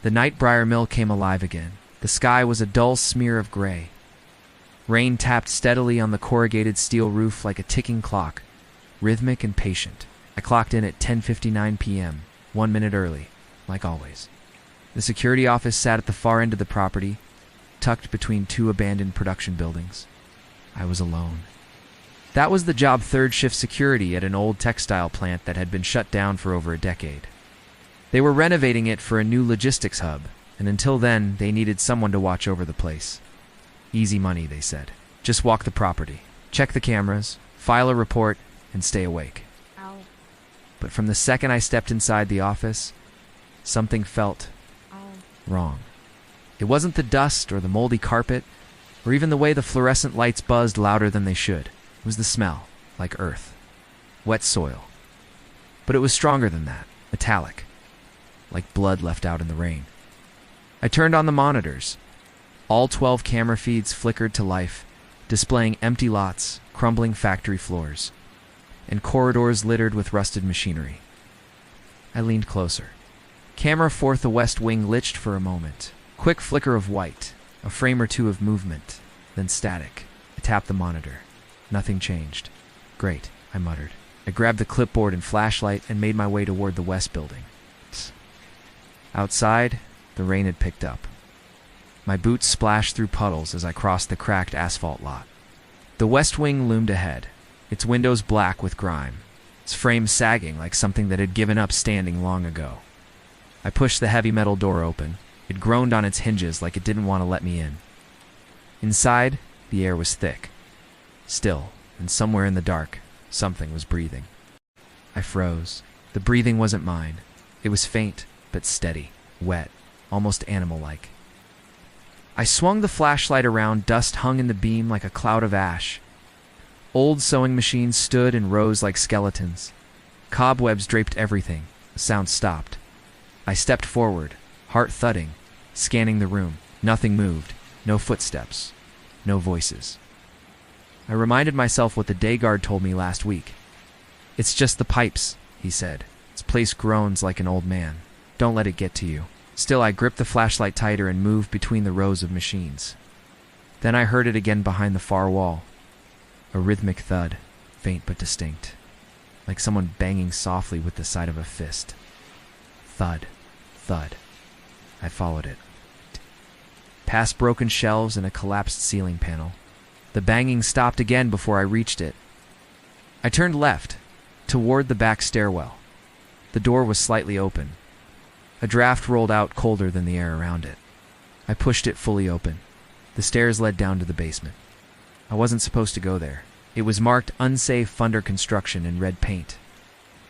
The Nightbriar Mill came alive again. The sky was a dull smear of gray. Rain tapped steadily on the corrugated steel roof like a ticking clock, rhythmic and patient. I clocked in at 10:59 p.m., 1 minute early, like always. The security office sat at the far end of the property, tucked between two abandoned production buildings. I was alone. That was the job third shift security at an old textile plant that had been shut down for over a decade. They were renovating it for a new logistics hub, and until then, they needed someone to watch over the place. Easy money, they said. Just walk the property, check the cameras, file a report, and stay awake. Ow. But from the second I stepped inside the office, something felt wrong. It wasn't the dust or the moldy carpet, or even the way the fluorescent lights buzzed louder than they should. It was the smell, like earth, wet soil. But it was stronger than that, metallic, like blood left out in the rain. I turned on the monitors. All 12 camera feeds flickered to life, displaying empty lots, crumbling factory floors, and corridors littered with rusted machinery. I leaned closer. Camera 4, the West Wing, glitched for a moment. Quick flicker of white, a frame or two of movement, then static. I tapped the monitor. Nothing changed. Great, I muttered. I grabbed the clipboard and flashlight and made my way toward the West building. Outside, the rain had picked up. My boots splashed through puddles as I crossed the cracked asphalt lot. The West Wing loomed ahead, its windows black with grime, its frame sagging like something that had given up standing long ago. I pushed the heavy metal door open. It groaned on its hinges like it didn't want to let me in. Inside, the air was thick, still, and somewhere in the dark, something was breathing. I froze. The breathing wasn't mine. It was faint, but steady, wet, almost animal-like. I swung the flashlight around. Dust hung in the beam like a cloud of ash. Old sewing machines stood in rows like skeletons. Cobwebs draped everything. The sound stopped. I stepped forward, heart thudding, scanning the room. Nothing moved. No footsteps. No voices. I reminded myself what the day guard told me last week. "It's just the pipes," he said. "This place groans like an old man. Don't let it get to you." Still, I gripped the flashlight tighter and moved between the rows of machines. Then I heard it again behind the far wall. A rhythmic thud, faint but distinct, like someone banging softly with the side of a fist. Thud, thud. I followed it. Past broken shelves and a collapsed ceiling panel. The banging stopped again before I reached it. I turned left, toward the back stairwell. The door was slightly open. A draft rolled out colder than the air around it. I pushed it fully open. The stairs led down to the basement. I wasn't supposed to go there. It was marked unsafe under construction in red paint.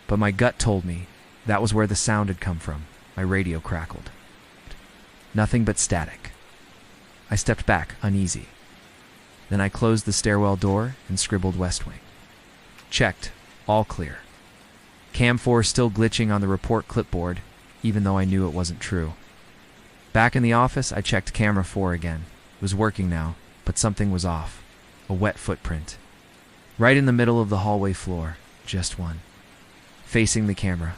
But my gut told me that was where the sound had come from. My radio crackled. Nothing but static. I stepped back, uneasy. Then I closed the stairwell door and scribbled West Wing. Checked. All clear. Cam 4 still glitching on the report clipboard, even though I knew it wasn't true. Back in the office, I checked camera 4 again. It was working now, but something was off. A wet footprint. Right in the middle of the hallway floor. Just one. Facing the camera.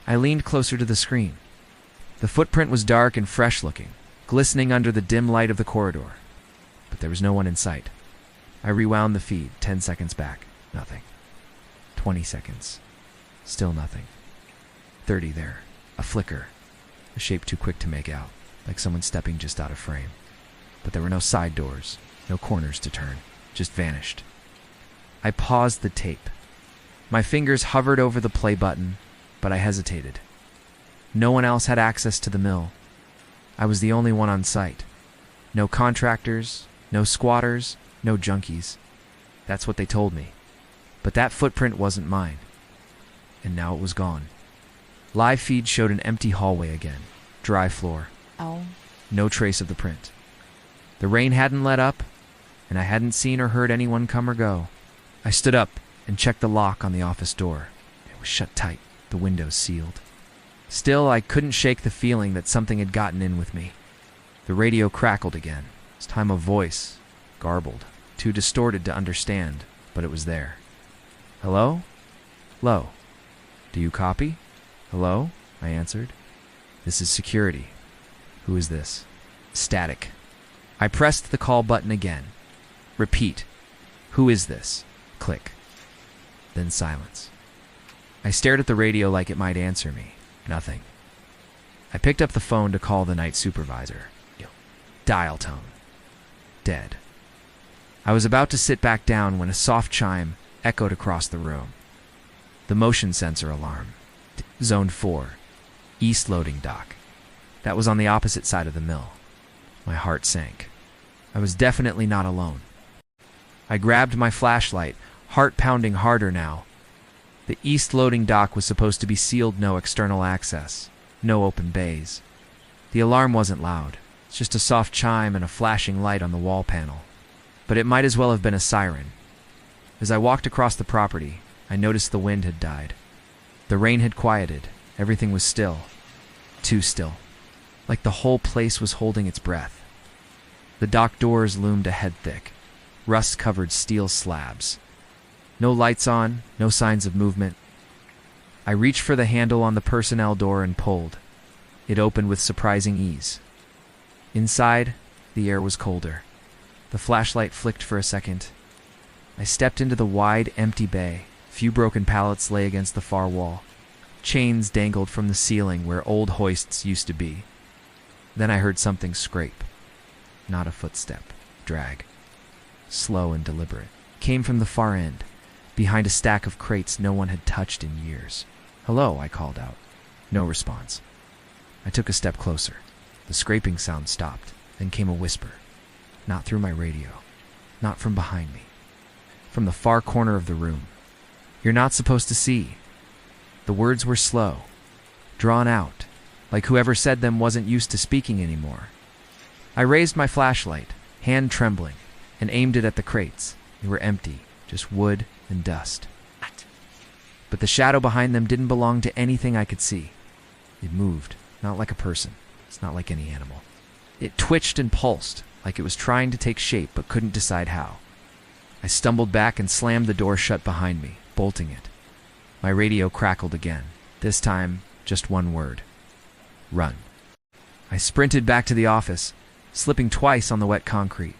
I leaned closer to the screen. The footprint was dark and fresh-looking, glistening under the dim light of the corridor. But there was no one in sight. I rewound the feed, 10 seconds back. Nothing. 20 seconds. Still nothing. 30 there. A flicker. A shape too quick to make out, like someone stepping just out of frame. But there were no side doors, no corners to turn. Just vanished. I paused the tape. My fingers hovered over the play button, but I hesitated. No one else had access to the mill. I was the only one on site. No contractors, no squatters, no junkies. That's what they told me. But that footprint wasn't mine. And now it was gone. Live feed showed an empty hallway again. Dry floor. Oh. No trace of the print. The rain hadn't let up, and I hadn't seen or heard anyone come or go. I stood up and checked the lock on the office door. It was shut tight, the windows sealed. Still, I couldn't shake the feeling that something had gotten in with me. The radio crackled again. This time a voice, garbled, too distorted to understand, but it was there. "Hello? Low. Do you copy?" "Hello?" I answered. "This is security. Who is this? Static. I pressed the call button again. Repeat. Who is this? Click. Then silence. I stared at the radio like it might answer me. Nothing. I picked up the phone to call the night supervisor. Dial tone. Dead. I was about to sit back down when a soft chime echoed across the room. The motion sensor alarm. Zone 4. East loading dock. That was on the opposite side of the mill. My heart sank. I was definitely not alone. I grabbed my flashlight, heart pounding harder now. The east loading dock was supposed to be sealed, no external access, no open bays. The alarm wasn't loud. It's just a soft chime and a flashing light on the wall panel. But it might as well have been a siren. As I walked across the property, I noticed the wind had died. The rain had quieted. Everything was still. Too still. Like the whole place was holding its breath. The dock doors loomed a head thick. Rust-covered steel slabs. No lights on, no signs of movement. I reached for the handle on the personnel door and pulled. It opened with surprising ease. Inside, the air was colder. The flashlight flicked for a second. I stepped into the wide, empty bay. Few broken pallets lay against the far wall. Chains dangled from the ceiling where old hoists used to be. Then I heard something scrape. Not a footstep. Drag. Slow and deliberate. Came from the far end, behind a stack of crates no one had touched in years. "Hello," I called out. No response. I took a step closer. The scraping sound stopped. Then came a whisper. Not through my radio. Not from behind me. From the far corner of the room. "You're not supposed to see." The words were slow, drawn out, like whoever said them wasn't used to speaking anymore. I raised my flashlight, hand trembling, and aimed it at the crates. They were empty, just wood and dust. But the shadow behind them didn't belong to anything I could see. It moved, not like a person. It's not like any animal. It twitched and pulsed, like it was trying to take shape but couldn't decide how. I stumbled back and slammed the door shut behind me, bolting it. My radio crackled again, this time just one word. Run. I sprinted back to the office, slipping twice on the wet concrete.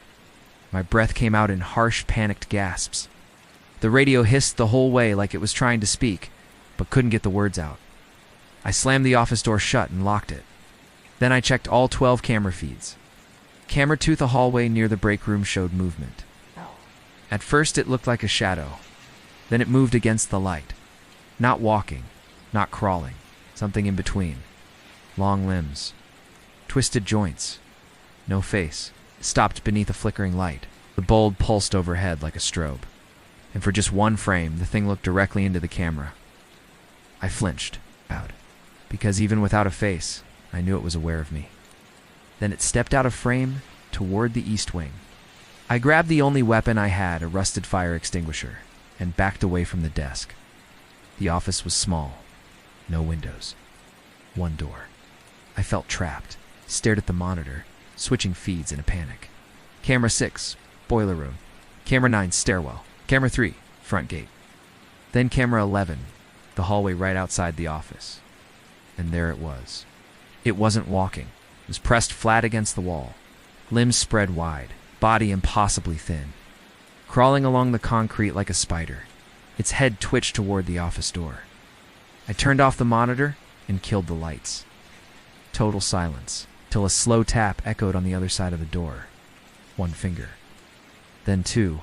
My breath came out in harsh, panicked gasps. The radio hissed the whole way like it was trying to speak, but couldn't get the words out. I slammed the office door shut and locked it. Then I checked all 12 camera feeds. Camera 2, the hallway near the break room showed movement. At first it looked like a shadow. Then it moved against the light. Not walking, not crawling, something in between. Long limbs, twisted joints, no face. It stopped beneath a flickering light. The bulb pulsed overhead like a strobe. And for just one frame, the thing looked directly into the camera. I flinched, because even without a face, I knew it was aware of me. Then it stepped out of frame toward the east wing. I grabbed the only weapon I had, a rusted fire extinguisher, and backed away from the desk. The office was small. No windows. One door. I felt trapped, stared at the monitor, switching feeds in a panic. Camera 6, boiler room. Camera 9, stairwell. Camera 3, front gate. Then camera 11, the hallway right outside the office. And there it was. It wasn't walking. It was pressed flat against the wall. Limbs spread wide, body impossibly thin. Crawling along the concrete like a spider. Its head twitched toward the office door. I turned off the monitor and killed the lights. Total silence, till a slow tap echoed on the other side of the door. One finger. Then two.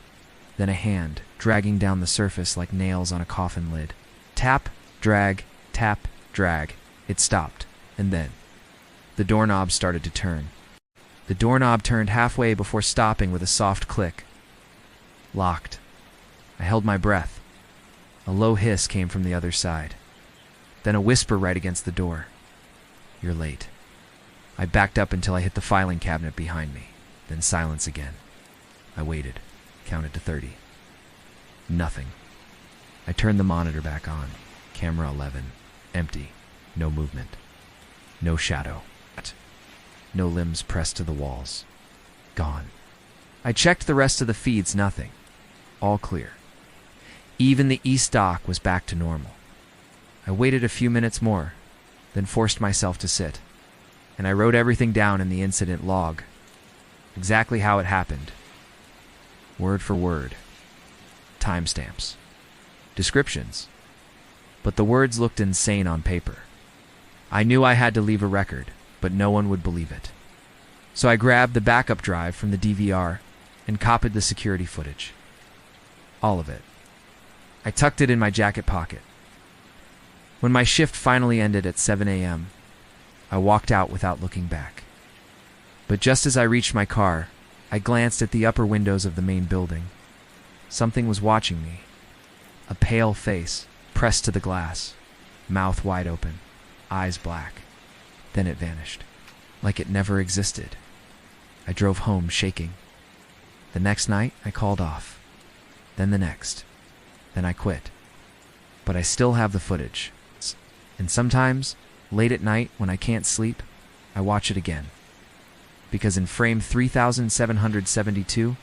Then a hand, dragging down the surface like nails on a coffin lid. Tap, drag, tap, drag. It stopped, and then the doorknob started to turn. The doorknob turned halfway before stopping with a soft click. Locked. I held my breath. A low hiss came from the other side. Then a whisper right against the door. "You're late." I backed up until I hit the filing cabinet behind me. Then silence again. I waited, counted to 30. Nothing. I turned the monitor back on. Camera 11. Empty. No movement. No shadow. No limbs pressed to the walls. Gone. I checked the rest of the feeds, nothing. All clear. Even the east dock was back to normal. I waited a few minutes more, then forced myself to sit. and I wrote everything down in the incident log. Exactly how it happened. Word for word. Timestamps. Descriptions. But the words looked insane on paper. I knew I had to leave a record, but no one would believe it. So I grabbed the backup drive from the DVR and copied the security footage. All of it. I tucked it in my jacket pocket. When my shift finally ended at 7 a.m., I walked out without looking back. But just as I reached my car, I glanced at the upper windows of the main building. Something was watching me. A pale face, pressed to the glass, mouth wide open, eyes black. Then it vanished, like it never existed. I drove home shaking. The next night, I called off. Then the next. Then I quit. But I still have the footage. And sometimes, late at night when I can't sleep, I watch it again. Because in frame 3772,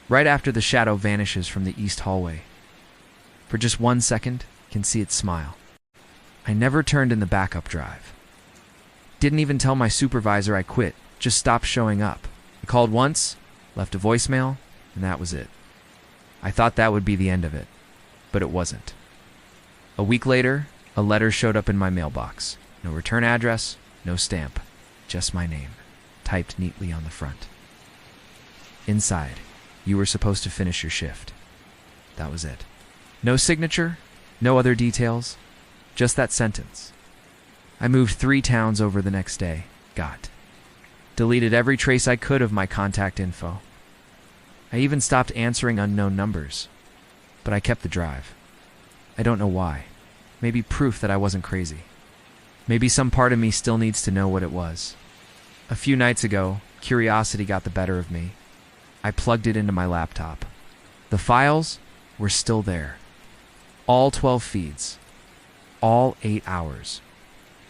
right after the shadow vanishes from the east hallway, for just 1 second, I can see it smile. I never turned in the backup drive. Didn't even tell my supervisor I quit, just stopped showing up. I called once, left a voicemail, and that was it. I thought that would be the end of it, but it wasn't. A week later, a letter showed up in my mailbox. No return address, no stamp, just my name, typed neatly on the front. Inside, you were supposed to finish your shift. That was it. No signature, no other details, just that sentence. I moved 3 towns over the next day. Deleted every trace I could of my contact info. I even stopped answering unknown numbers. But I kept the drive. I don't know why. Maybe proof that I wasn't crazy. Maybe some part of me still needs to know what it was. A few nights ago, curiosity got the better of me. I plugged it into my laptop. The files were still there. All 12 feeds. All 8 hours.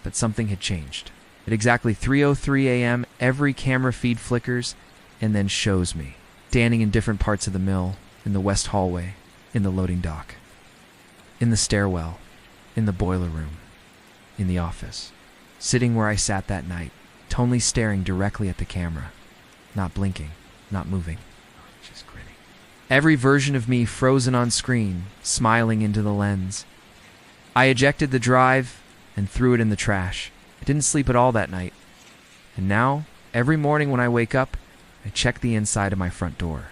But something had changed. At exactly 3:03 a.m., every camera feed flickers and then shows me, standing in different parts of the mill, in the west hallway, in the loading dock, in the stairwell, in the boiler room, in the office, sitting where I sat that night, tonally staring directly at the camera, not blinking, not moving, just grinning. Every version of me frozen on screen, smiling into the lens. I ejected the drive and threw it in the trash. I didn't sleep at all that night. And now, every morning when I wake up, I check the inside of my front door.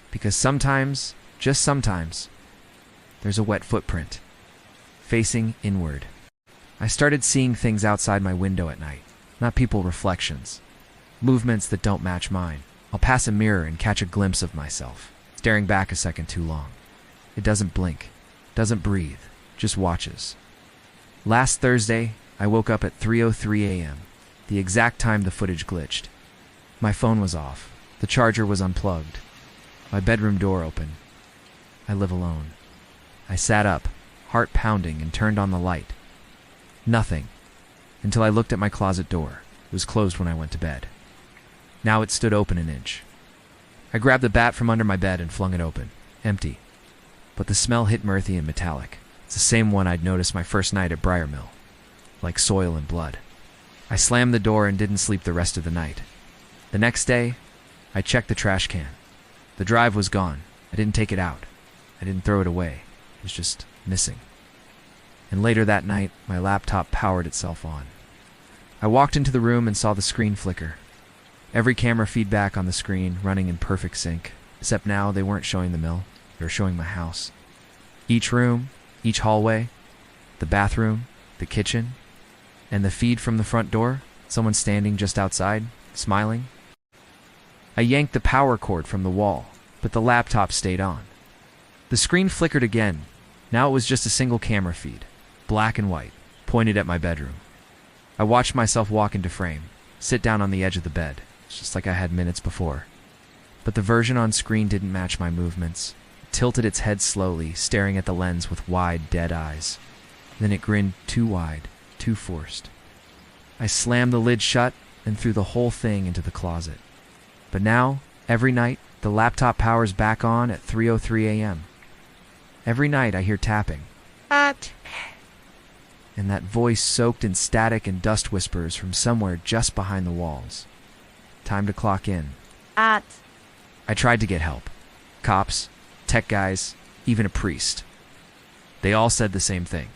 Because sometimes, just sometimes, there's a wet footprint, facing inward. I started seeing things outside my window at night, not people reflections, movements that don't match mine. I'll pass a mirror and catch a glimpse of myself, staring back a second too long. It doesn't blink, doesn't breathe, just watches. Last Thursday, I woke up at 3:03 a.m., the exact time the footage glitched. My phone was off. The charger was unplugged. My bedroom door open. I live alone. I sat up, heart pounding, and turned on the light. Nothing, until I looked at my closet door. It was closed when I went to bed. Now it stood open an inch. I grabbed the bat from under my bed and flung it open. Empty. But the smell hit earthy and metallic. It's the same one I'd noticed my first night at Briar Mill. Like soil and blood. I slammed the door and didn't sleep the rest of the night. The next day, I checked the trash can. The drive was gone. I didn't take it out. I didn't throw it away. It was just missing. And later that night, my laptop powered itself on. I walked into the room and saw the screen flicker. Every camera feedback on the screen running in perfect sync. Except now they weren't showing the mill. They were showing my house. Each room, each hallway, the bathroom, the kitchen, and the feed from the front door, someone standing just outside, smiling. I yanked the power cord from the wall, but the laptop stayed on. The screen flickered again. Now it was just a single camera feed, black and white, pointed at my bedroom. I watched myself walk into frame, sit down on the edge of the bed, just like I had minutes before. But the version on screen didn't match my movements. It tilted its head slowly, staring at the lens with wide, dead eyes. Then it grinned too wide, too forced. I slammed the lid shut and threw the whole thing into the closet. But now, every night, the laptop powers back on at 3:03 a.m. Every night I hear tapping. and that voice soaked in static and dust whispers from somewhere just behind the walls. Time to clock in. At. I tried to get help. Cops, tech guys, even a priest. They all said the same thing.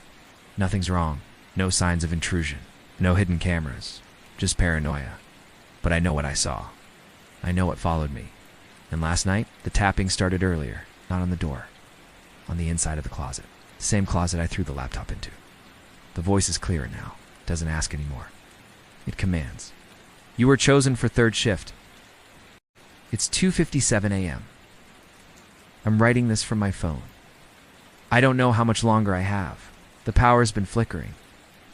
Nothing's wrong. No signs of intrusion. No hidden cameras. Just paranoia. But I know what I saw. I know what followed me. And last night, the tapping started earlier. Not on the door. On the inside of the closet. Same closet I threw the laptop into. The voice is clearer now. Doesn't ask anymore. It commands. You were chosen for third shift. It's 2:57 a.m. I'm writing this from my phone. I don't know how much longer I have. The power's been flickering.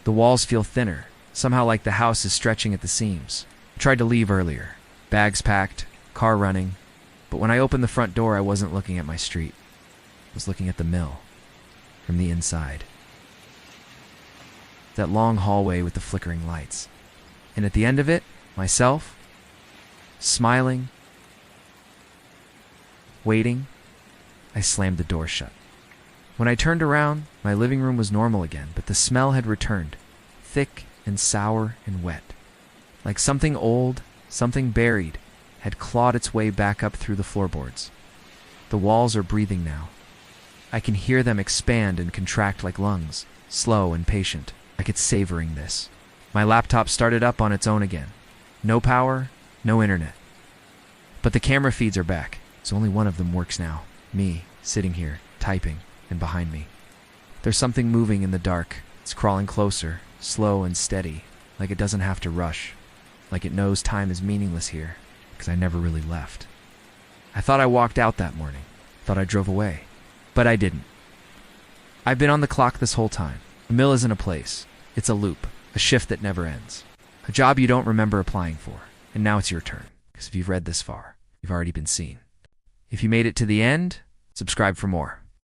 The walls feel thinner, somehow like the house is stretching at the seams. I tried to leave earlier. Bags packed, car running. But when I opened the front door, I wasn't looking at my street. I was looking at the mill. From the inside. That long hallway with the flickering lights. And at the end of it, myself, smiling, waiting. I slammed the door shut. When I turned around, my living room was normal again, but the smell had returned, thick and sour and wet. Like something old, something buried, had clawed its way back up through the floorboards. The walls are breathing now. I can hear them expand and contract like lungs, slow and patient, like it's savoring this. My laptop started up on its own again. No power, no internet. But the camera feeds are back, so only one of them works now. Me, sitting here, typing, and behind me. There's something moving in the dark. It's crawling closer, slow and steady, like it doesn't have to rush, like it knows time is meaningless here, because I never really left. I thought I walked out that morning, thought I drove away, but I didn't. I've been on the clock this whole time. The mill isn't a place. It's a loop, a shift that never ends. A job you don't remember applying for, and now it's your turn, because if you've read this far, you've already been seen. If you made it to the end, subscribe for more.